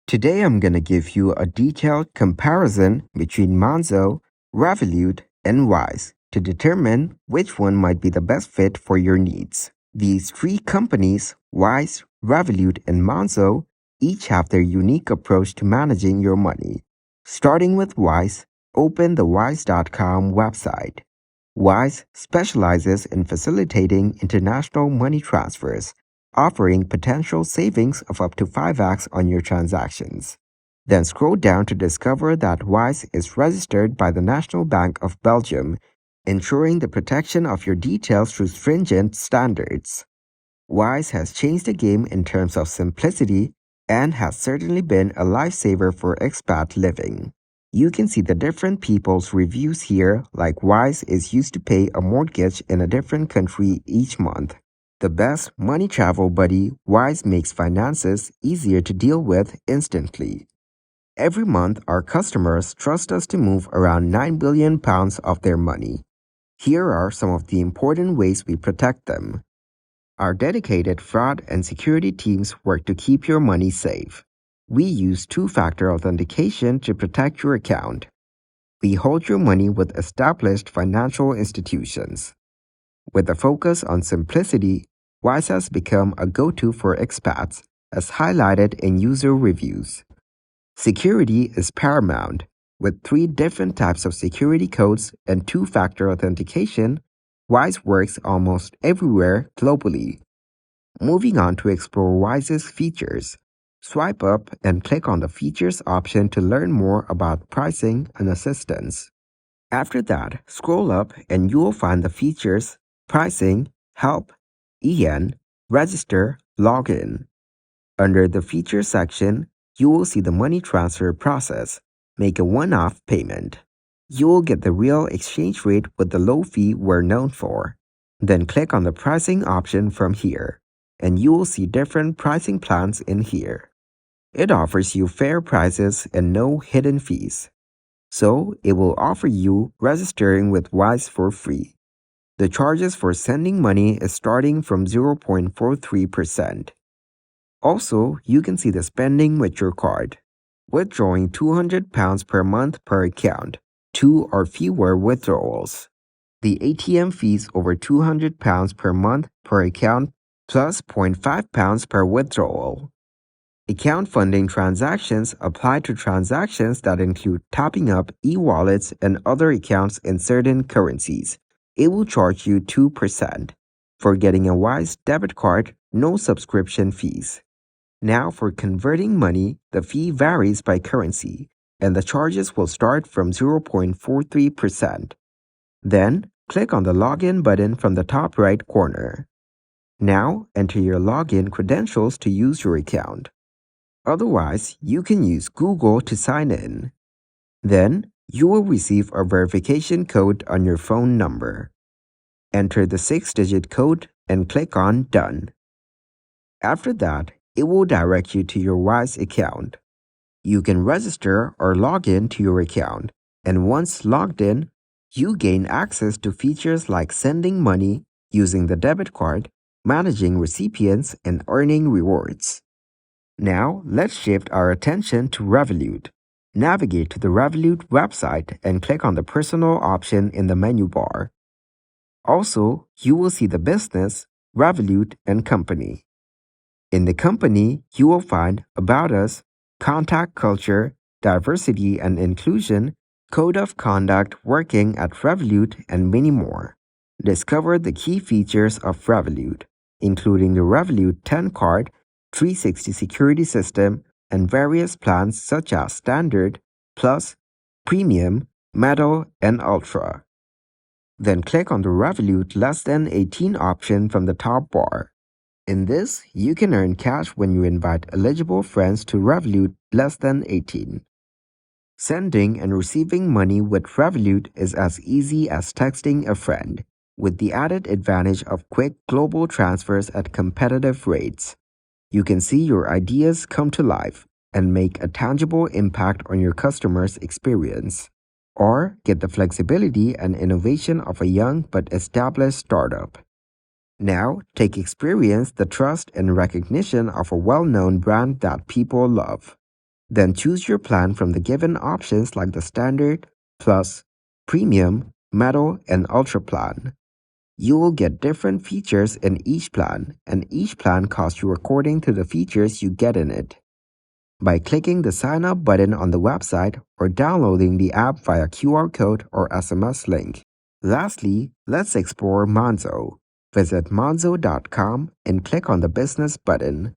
Today I'm going to give you a detailed comparison between Monzo, Revolut, and Wise to determine which one might be the best fit for your needs. These three companies, Wise, Revolut, and Monzo, each have their unique approach to managing your money. Starting with Wise, open the wise.com website. Wise specializes in facilitating international money transfers, offering potential savings of up to 5x on your transactions. Then scroll down to discover that Wise is registered by the National Bank of Belgium, ensuring the protection of your details through stringent standards. Wise has changed the game in terms of simplicity and has certainly been a lifesaver for expat living. You can see the different people's reviews here, like Wise is used to pay a mortgage in a different country each month. The best money travel buddy, Wise makes finances easier to deal with instantly. Every month, our customers trust us to move around £9 billion of their money. Here are some of the important ways we protect them. Our dedicated fraud and security teams work to keep your money safe. We use two-factor authentication to protect your account. We hold your money with established financial institutions. With a focus on simplicity, Wise has become a go-to for expats, as highlighted in user reviews. Security is paramount. With 3 different types of security codes and two-factor authentication, Wise works almost everywhere globally. Moving on to explore Wise's features. Swipe up and click on the Features option to learn more about pricing and assistance. After that, scroll up and you will find the features Pricing, Help, herein, Register, Login. Under the Features section, you will see the money transfer process. Make a one-off payment. You will get the real exchange rate with the low fee we're known for. Then click on the Pricing option from here, and you will see different pricing plans in here. It offers you fair prices and no hidden fees. So, it will offer you registering with Wise for free. The charges for sending money is starting from 0.43%. Also, you can see the spending with your card. Withdrawing £200 per month per account, 2 or fewer withdrawals. The ATM fees over £200 per month per account plus £0.5 per withdrawal. Account funding transactions apply to transactions that include topping up e-wallets and other accounts in certain currencies. It will charge you 2%. For getting a Wise debit card, no subscription fees. Now for converting money, the fee varies by currency, and the charges will start from 0.43%. Then, click on the Login button from the top right corner. Now, enter your login credentials to use your account. Otherwise, you can use Google to sign in. Then, you will receive a verification code on your phone number. Enter the 6-digit code and click on Done. After that, it will direct you to your Wise account. You can register or log in to your account, and once logged in, you gain access to features like sending money, using the debit card, managing recipients, and earning rewards. Now, let's shift our attention to Revolut. Navigate to the Revolut website and click on the Personal option in the menu bar. Also, you will see the Business, Revolut, and Company. In the Company, you will find About Us, Contact Culture, Diversity and Inclusion, Code of Conduct working at Revolut, and many more. Discover the key features of Revolut, including the Revolut 10 card, 360 security system, and various plans such as Standard, Plus, Premium, Metal, and Ultra. Then click on the Revolut less than 18 option from the top bar. In this, you can earn cash when you invite eligible friends to Revolut less than 18. Sending and receiving money with Revolut is as easy as texting a friend, with the added advantage of quick global transfers at competitive rates. You can see your ideas come to life and make a tangible impact on your customers' experience, or get the flexibility and innovation of a young but established startup. Now, experience the trust and recognition of a well-known brand that people love. Then choose your plan from the given options like the Standard, Plus, Premium, Metal, and Ultra plan. You will get different features in each plan, and each plan costs you according to the features you get in it. By clicking the Sign Up button on the website or downloading the app via QR code or SMS link. Lastly, let's explore Monzo. Visit monzo.com and click on the Business button.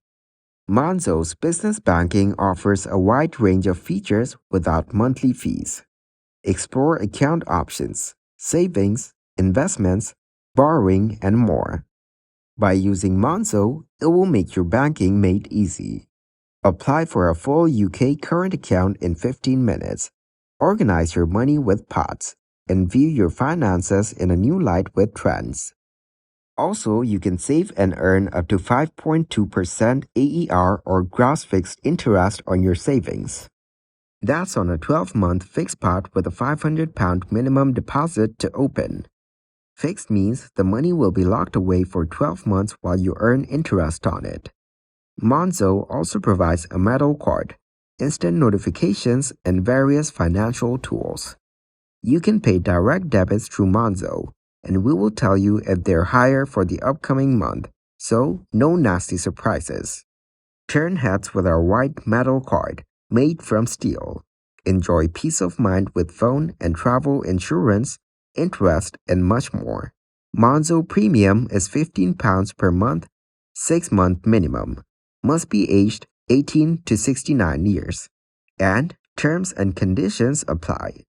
Monzo's business banking offers a wide range of features without monthly fees. Explore account options, savings, investments, borrowing, and more. By using Monzo, it will make your banking made easy. Apply for a full UK current account in 15 minutes. Organize your money with pots and view your finances in a new light with trends. Also, you can save and earn up to 5.2% AER or gross fixed interest on your savings. That's on a 12-month fixed pot with a £500 minimum deposit to open. Fixed means the money will be locked away for 12 months while you earn interest on it. Monzo also provides a metal card, instant notifications, and various financial tools. You can pay direct debits through Monzo, and we will tell you if they're higher for the upcoming month, so no nasty surprises. Turn heads with our white metal card, made from steel. Enjoy peace of mind with phone and travel insurance, interest, and much more. Monzo Premium is £15 per month, 6-month minimum. Must be aged 18 to 69 years. And terms and conditions apply.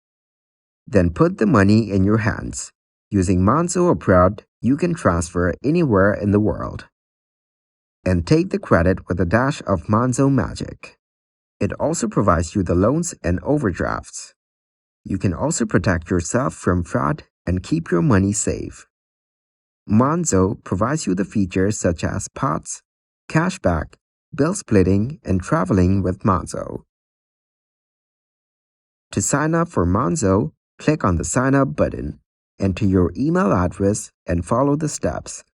Then put the money in your hands. Using Monzo abroad, you can transfer anywhere in the world. And take the credit with a dash of Monzo magic. It also provides you the loans and overdrafts. You can also protect yourself from fraud and keep your money safe. Monzo provides you the features such as pots, cashback, bill splitting, and traveling with Monzo. To sign up for Monzo, click on the Sign Up button, enter your email address, and follow the steps.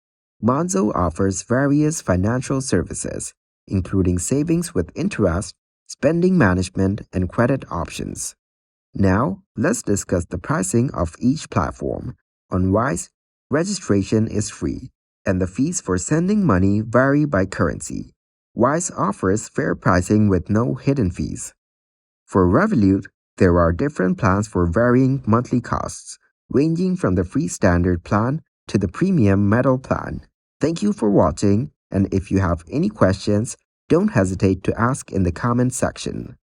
Monzo offers various financial services, including savings with interest, spending management, and credit options. Now, let's discuss the pricing of each platform. On Wise, registration is free, and the fees for sending money vary by currency. Wise offers fair pricing with no hidden fees. For Revolut, there are different plans for varying monthly costs, ranging from the free standard plan to the premium metal plan. Thank you for watching, and if you have any questions, don't hesitate to ask in the comment section.